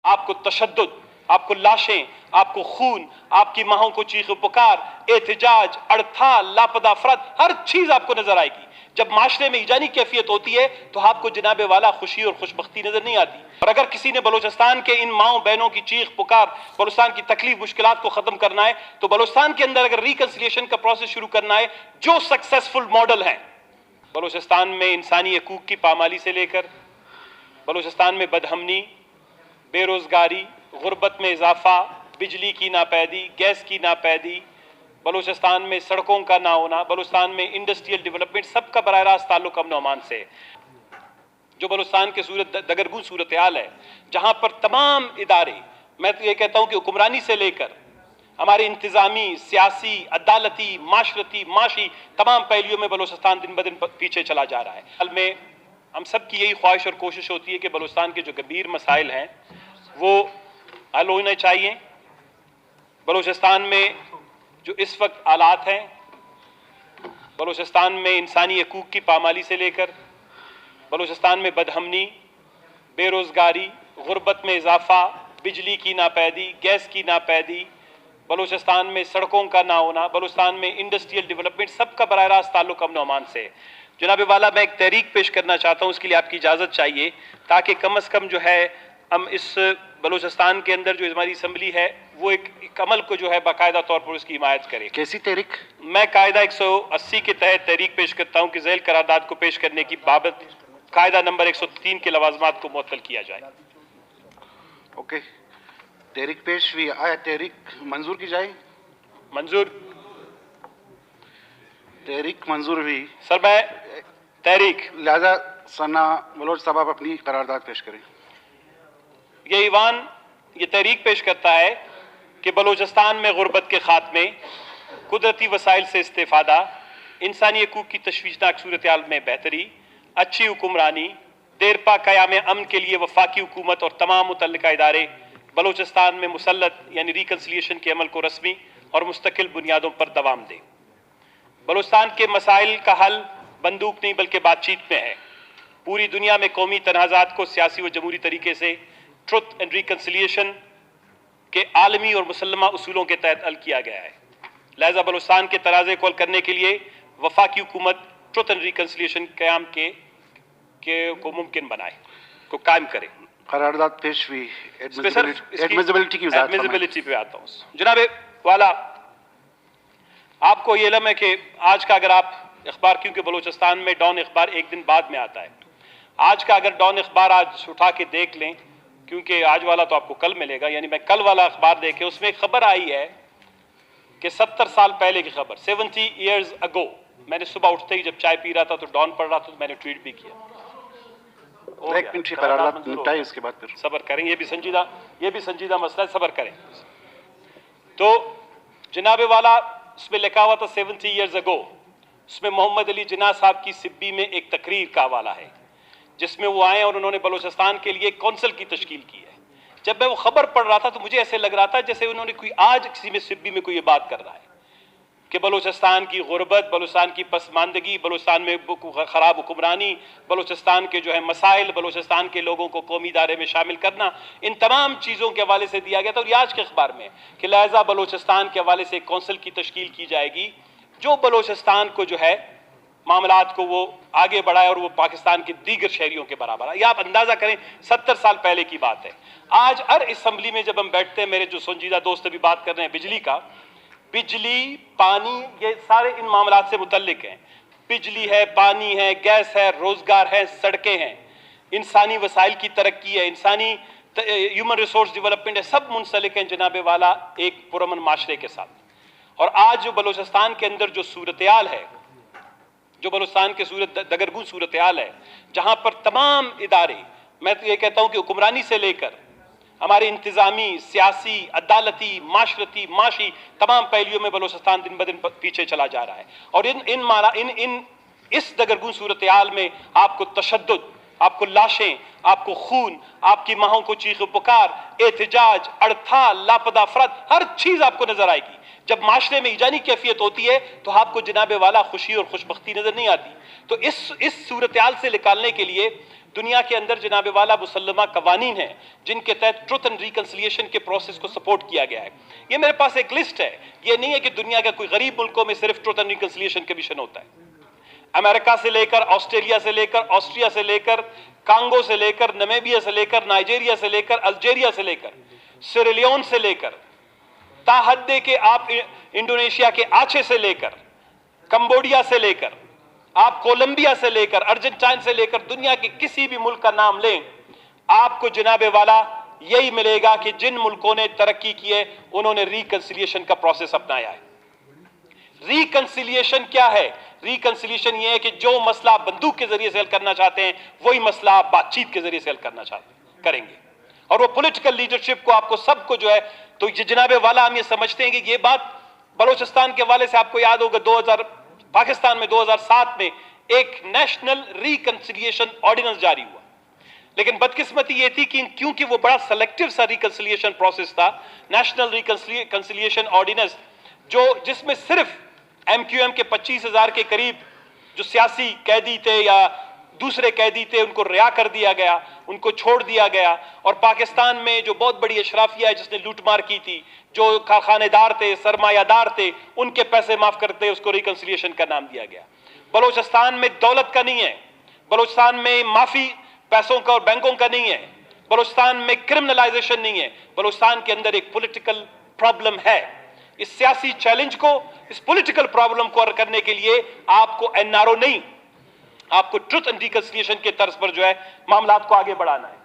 आपको तशद्दुद, आपको लाशें, आपको खून, आपकी माहों को चीख पुकार, एहतजाज, हड़ताल, लापता अफराद, हर चीज आपको नजर आएगी। जब माशरे में ईजानी कैफियत होती है तो आपको जनाबे वाला खुशी और खुशबख्ती नजर नहीं आती। और अगर किसी ने बलोचिस्तान के इन माओ बहनों की चीख पुकार, बलोचिस्तान की तकलीफ मुश्किलात को खत्म करना है, तो बलोचिस्तान के अंदर अगर रिकंसिलिएशन का प्रोसेस शुरू करना है, जो सक्सेसफुल मॉडल है बलोचिस्तान में इंसानी हकूक की पामाली से लेकर बलोचिस्तान में बदहमनी, बेरोजगारी, गुर्बत में इजाफा, बिजली की नापैदी, गैस की नापैदी, बलूचिस्तान में सड़कों का ना होना, बलूचिस्तान में इंडस्ट्रियल डेवलपमेंट, सबका बराह रास्त ताल्लुक अमन अमान से। जो बलूचिस्तान के दगरगुन सूरत हाल है, जहां पर तमाम इदारे, मैं तो ये कहता हूं कि हुक्मरानी से लेकर हमारे इंतजामी, सियासी, अदालती, माशरती, माशी तमाम पहलुओं में बलूचिस्तान दिन ब दिन पीछे चला जा रहा है। हाल में हम सब की यही ख्वाहिश और कोशिश होती है कि बलूचिस्तान के जो गंभीर मसाइल हैं वो हल होने चाहिए। बलूचिस्तान में जो इस वक्त हालात हैं, बलूचिस्तान में इंसानी हकूक की पामाली से लेकर बलूचिस्तान में बदहमनी, बेरोजगारी, गुर्बत में इजाफा, बिजली की नापैदी, गैस की नापैदी, बलूचिस्तान में सड़कों का ना होना, बलूचिस्तान में इंडस्ट्रियल डेवलपमेंट, सबका बराह रास्त ताल्लुक अमन अमान से। जनाब वाला, मैं एक तहरीक पेश करना चाहता हूँ, उसके लिए आपकी इजाज़त चाहिए, ताकि कम अज़ कम जो है हम इस बलूचिस्तान के अंदर जो हमारी असम्बली है वो एक अमल को जो है बाकायदा तौर पर उसकी हिमायत करे। कैसी तहरीक? मैं कायदा 180 के तहत तहरीक पेश करता हूँ कि झैल करारदाद को पेश करने की बाबत कायदा नंबर 103 के लवाजमात को मुअत्तल किया जाए। ओके, तहरीक पेश हुई, आया तहरीक मंजूर की जाए? मंजूर। तहरीक मंजूर हुई। सर, मैं तहरीक लिहाजा सना बलोच साहब अपनी करारदाद पेश करें। ये ईवान ये तहरीक पेश करता है कि बलूचिस्तान में गुर्बत के खात्मे, कुदरती वसाइल से इस्तेफादा, इंसानी हकूक की तशवीशनाक सूरत हाल में बेहतरी, अच्छी हुक्मरानी, देरपा क़याम अमन के लिए वफाकी हुकूमत और तमाम मुतल्लिका इदारे बलूचिस्तान में मुसल्लत यानी रिकन्सिलिएशन के अमल को रस्मी और मुस्तकिल बुनियादों पर दवाम दें। बलूचिस्तान के मसाइल का हल बंदूक नहीं बल्कि बातचीत में है। पूरी दुनिया में कौमी तनाज़ात को सियासी व जमहूरी तरीके से ट्रुथ एंड रिकन्सिलिएशन के आलमी और मुसल्लमा उसूलों के तहत हल किया गया है। लिहाजा बलूचिस्तान के तनाज़े को हल करने के लिए वफाकी हुकूमत ट्रुथ एंड रिकन्सिलिएशन क़याम को मुमकिन बनाए, को कायम करे। करारदाद पेश हुई। एडमिसिबिलिटी पे आता हूँ। जनाब वाला, आपको ये इल्म है कि आज का अगर आप अखबार, क्योंकि बलूचिस्तान में डॉन अखबार एक दिन बाद में आता है, आज का अगर डॉन अखबार आज उठा के देख लें, क्योंकि आज वाला तो आपको कल मिलेगा, यानी मैं कल वाला अखबार देखे, उसमें एक खबर आई है कि 70 साल पहले की खबर, 70 years ago। मैंने सुबह उठते ही जब चाय पी रहा था तो डॉन पढ़ रहा था, तो मैंने ट्वीट भी किया। एक मिनट की करारदाद निपटाई, उसके बाद फिर सब्र करें, ये भी संजीदा मसला है, सब्र करें। तो जनाब वाला, उसमें लिखा हुआ था 70 years ago। उसमें मोहम्मद अली जिन्ना साहब की सिब्बी में एक तकरीर का हवाला है, जिसमें वो आए और उन्होंने बलूचिस्तान के लिए कौंसिल की तश्कील की है। जब मैं वो खबर पढ़ रहा था तो मुझे ऐसे लग रहा था जैसे उन्होंने कोई आज किसी में सिब्बी में कोई ये बात कर रहा है कि बलूचिस्तान की गुर्बत, बलूचिस्तान की पसमानदगी, बलूचिस्तान में खराब हुक्मरानी, बलूचिस्तान के जो है मसाइल, बलूचिस्तान के लोगों को कौमी इदारे में शामिल करना, इन तमाम चीज़ों के हवाले से दिया गया था। और ये आज के अखबार में कि लिहाजा बलूचिस्तान के हवाले से एक कौंसिल की तश्कील की जाएगी जो बलूचिस्तान को जो है मामलात को वो आगे बढ़ाए और वो पाकिस्तान के दीगर शहरियों के बराबर है। या आप अंदाजा करें 70 साल पहले की बात है। आज हर असम्बली में जब हम बैठते हैं, मेरे जो संजीदा दोस्त अभी बात कर रहे हैं बिजली का, बिजली, पानी, ये सारे इन मामलात से मुतल्लिक हैं। बिजली है, पानी है, गैस है, रोजगार है, सड़कें हैं, इंसानी वसाइल की तरक्की है, इंसानी ह्यूमन रिसोर्स डेवलपमेंट है, सब मुंसलिक हैं जनाबे वाला एक पुरअमन माशरे के साथ। और आज जो बलूचिस्तान के अंदर जो सूरत हाल है, जो बलूचिस्तान के दगरगुन सूरत हाल है, जहां पर तमाम इदारे, मैं तो ये कहता हूं कि हुक्मरानी से लेकर हमारे इंतजामी, सियासी, अदालती, माशरती, माशी तमाम पहलुओं में बलूचिस्तान दिन ब दिन पीछे चला जा रहा है। और इस दगरगुन सूरत हाल में आपको तशद्दुद, आपको लाशें, आपको खून, आपकी माहों को चीख पुकार, एहतजाज, हड़ताल, लापता अफराद, हर चीज आपको नजर आएगी। जब माशरे में ईजानी कैफियत होती है तो आपको जनाबे वाला खुशी और खुशबख्ती नजर नहीं आती। तो इस सूरत-ए-हाल से निकालने के लिए दुनिया के अंदर जनाबे वाला मुसल्लमा कवानीन है जिनके तहत ट्रुथ एंड रिकंसिलिएशन के प्रोसेस को सपोर्ट किया गया है। ये मेरे पास एक लिस्ट है, ये नहीं है कि दुनिया के कोई गरीब मुल्कों में सिर्फ ट्रुथ एंड रिकंसिलिएशन कमीशन होता है। अमेरिका से लेकर, ऑस्ट्रेलिया से लेकर, ऑस्ट्रिया से लेकर, कांगो से लेकर, नमीबिया से लेकर, नाइजीरिया से लेकर, अल्जीरिया से लेकर, सिरेलियोन से लेकर, ताहद्दे के आप इंडोनेशिया के आचे से लेकर, कंबोडिया से लेकर, आप कोलंबिया से लेकर, अर्जेंटाइन से लेकर, दुनिया के किसी भी मुल्क का नाम लें, आपको जनाबे वाला यही मिलेगा कि जिन मुल्कों ने तरक्की की है उन्होंने रिकंसिलिएशन का प्रोसेस अपनाया है। रिकंसिलिएशन क्या है? रिकंसिलिएशन यह है कि जो मसला आप बंदूक के जरिए से हल करना चाहते हैं वही मसला आप बातचीत के जरिए से हल करना करेंगे, और वो पॉलिटिकल लीडरशिप को आपको सबको जो है, तो ये जनाबे वाला हम ये समझते हैं कि ये बात बलोचिस्तान के हवाले से आपको याद होगा, पाकिस्तान में 2007 में एक नेशनल रिकंसिलिएशन ऑर्डिनेंस जारी हुआ, लेकिन बदकिस्मती ये थी कि क्योंकि वो बड़ा सेलेक्टिव सा रिकंसिलिएशन प्रोसेस था, नेशनल रिकंसिलिएशन ऑर्डिनेंस जिसमें सिर्फ एमक्यूएम के 25,000 के करीब जो सियासी कैदी थे या दूसरे कैदी थे उनको रिहा कर दिया गया, उनको छोड़ दिया गया, और पाकिस्तान में जो बहुत बड़ी अशराफिया है जिसने लूटमार की थी, जो कारखानेदार थे, सरमायादार थे, उनके पैसे माफ करते उसको रिकंसिलिएशन का नाम दिया गया। बलोचिस्तान में दौलत का नहीं है, बलोचिस्तान में माफी पैसों का और बैंकों का नहीं है, बलोचिस्तान में क्रिमिनलाइजेशन नहीं है, बलोचिस्तान के अंदर एक पॉलिटिकल प्रॉब्लम है। इस सियासी चैलेंज को, इस पॉलिटिकल प्रॉब्लम को हल करने के लिए आपको एनआरओ नहीं, आपको ट्रुथ एंड रिकंसिलिएशन के तर्ज पर जो है मामलात को आगे बढ़ाना है।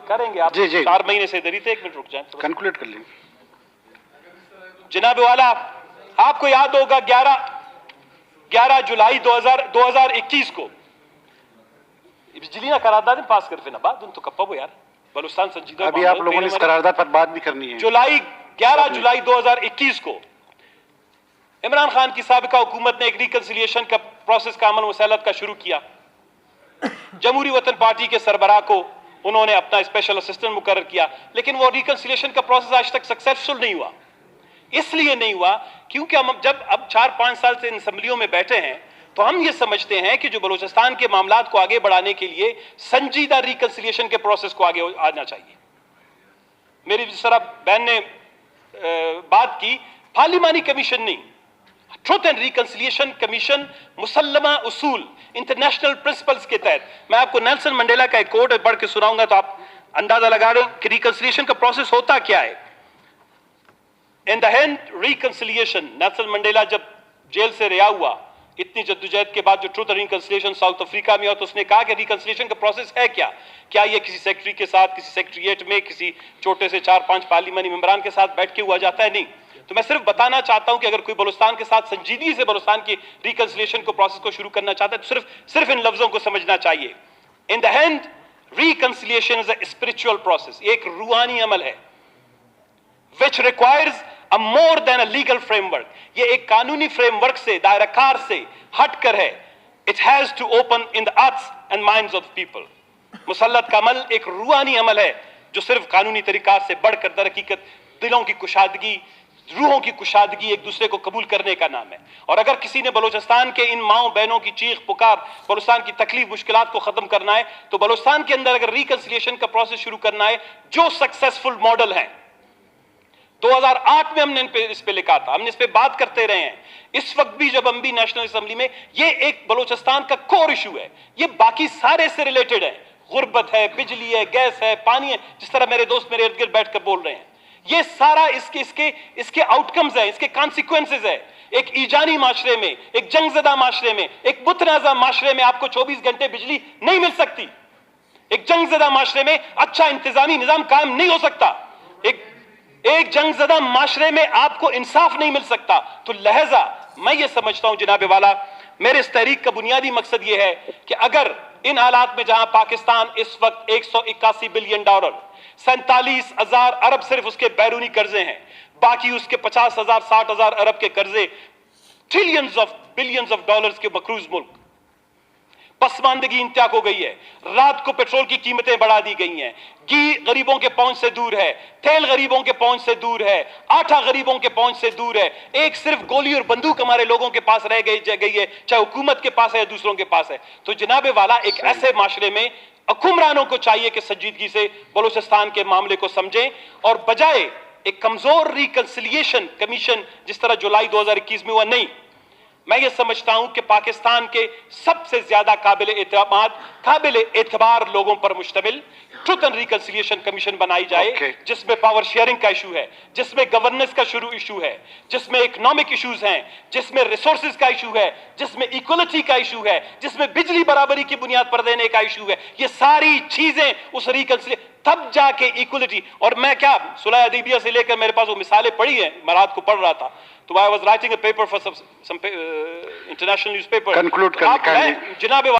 करेंगे आप जी। 4 महीने से इधर ही थे, 1 मिनट रुक जाए, कंक्लूड कर लें। जनाब वाला, आपको याद होगा 11 जुलाई 2021 को बिजली ना करारदाद पास कर फिर बाद तो कप्पा वो यार बलूचिस्तान संजीदा। अभी आप लोगों ने इस करारदाद पर बात भी करनी है। 11 जुलाई 2021 को इमरान खान की साबिका हुकूमत ने एक रिकंसिलिएशन का प्रोसेस का अमल मुसलत का शुरू किया। जमहूरी वतन पार्टी के सरबराह को उन्होंने अपना स्पेशल असिस्टेंट मुकर्रर किया, लेकिन वो रिकंसिलिएशन का प्रोसेस आज तक सक्सेसफुल नहीं हुआ। इसलिए नहीं हुआ क्योंकि हम जब अब 4-5 साल से इन असम्बलियों में बैठे हैं तो हम ये समझते हैं कि जो बलूचिस्तान के मामलात को आगे बढ़ाने के लिए संजीदा रिकंसिलिएशन के प्रोसेस को आगे आना चाहिए। मेरी जिस तरह बहन ने बात की, पार्लिमानी कमीशन नहीं, ट्रुथ एंड रिकंसिलिएशन कमीशन मुसल्लमा उसूल, इंटरनेशनल प्रिंसिपल्स के तहत। मैं आपको नेल्सन मंडेला का एक कोट पढ़ के सुनाऊंगा तो आप अंदाजा लगा रहे हो कि रिकंसिलिएशन का प्रोसेस होता क्या है। In the end reconciliation, Nelson Mandela जब जेल से रिहा हुआ, इतनी जद्दोजहद के बाद जो truth and reconciliation south Africa में हुआ, तो उसने कहा कि रिकंसिलिएशन का प्रोसेस है क्या? क्या ये किसी सेक्रेटरी के साथ, किसी सेक्रेटरिएट में, किसी छोटे से 4-5 पार्लिमानी मेंबरान के साथ बैठ के हुआ जाता है? नहीं। तो मैं सिर्फ बताना चाहता हूं कि अगर कोई बलूचिस्तान के साथ संजीदगी से बलूचिस्तान की रिकंसिलिएशन को प्रोसेस को शुरू करना चाहता है तो सिर्फ इन लफ्जों को समझना चाहिए। In the end reconciliation is a spiritual process, एक रूहानी अमल है, which requires a more than a legal framework। ये एक कानूनी फ्रेमवर्क से, दायराकार से हटकर है। It has to open in the hearts and minds of people। मुसल्लत का अमल एक रूहानी अमल है जो सिर्फ कानूनी तरीका से बढ़कर दर हकीकत दिलों की कुशादगी, रूहों की कुशादगी, एक दूसरे को कबूल करने का नाम है। और अगर किसी ने बलूचिस्तान के इन माओ बहनों की चीख पुकार, बलूचिस्तान की तकलीफ मुश्किलात को खत्म करना है, तो बलूचिस्तान के अंदर अगर रिकंसिलिएशन का प्रोसेस शुरू करना है, जो सक्सेसफुल मॉडल है 2008 में हमने इस पे लिखा था, हमने इस पे बात करते रहे हैं। इस वक्त भी जब हम भी नेशनल असेंबली में, ये एक बलूचिस्तान का कोर इशू है, ये बाकी सारे से रिलेटेड है। गुर्बत है, बिजली है, गैस है, पानी है, जिस तरह मेरे दोस्त मेरे इर्द गिर्द बैठकर बोल रहे हैं, ये सारा इसके आउटकम्स है, इसके कॉन्सिक्वेंसेज है। एक ईजानी माशरे में, एक जंगजदा माशरे में, एक बुतनाजा माशरे में आपको 24 घंटे बिजली नहीं मिल सकती। एक जंगजदा माशरे में अच्छा इंतजामी निजाम कायम नहीं हो सकता। एक जंगजदा माशरे में आपको इंसाफ नहीं मिल सकता। तो लहजा मैं ये समझता हूं जनाबे वाला, मेरे इस तहरीक का बुनियादी मकसद ये है कि अगर इन हालात में जहां पाकिस्तान इस वक्त $181 बिलियन, 47,000 अरब सिर्फ उसके बैरूनी कर्जे हैं, बाकी उसके 50,000 60,000 अरब के कर्जे, trillions of billions of dollars के मकरूज मुल्क, पसमानदगी इंतहा हो गई है, रात को पेट्रोल की कीमतें बढ़ा दी गई हैं, घी गरीबों के पहुंच से दूर है, तेल गरीबों के पहुंच से दूर है, आटा गरीबों के पहुंच से दूर है, एक सिर्फ गोली और बंदूक हमारे लोगों के पास रह गई है, चाहे हुकूमत के पास है या दूसरों के पास है। तो जनाबे वाला एक ऐसे माशरे में हुक्मरानों को चाहिए कि संजीदगी से बलूचिस्तान के मामले को समझें और बजाय एक कमजोर रिकंसिलिएशन कमीशन जिस तरह जुलाई 2021 में हुआ, नहीं, मैं ये समझता हूं कि पाकिस्तान के सबसे ज्यादा काबिल एतबार लोगों पर मुश्तमिल ट्रुथ एंड रिकंसिलिएशन कमीशन बनाई जाए, जिसमें पावर शेयरिंग का इशू है, जिसमें गवर्नेंस का शुरू इशू है, जिसमें इकोनॉमिक इश्यूज हैं, जिसमें रिसोर्सेज का इशू है, जिसमें इक्वलिटी का इशू है, जिसमें बिजली बराबरी की बुनियाद पर देने का इशू है। ये सारी चीजें उस रिकंसिलिएशन, तब जाके इक्वलिटी। और मैं क्या सुलह अदीबिया से लेकर मेरे पास वो मिसालें पढ़ी हैं, मैं रात को पढ़ रहा था, तो I was writing a paper for some international newspaper. Conclude जनाब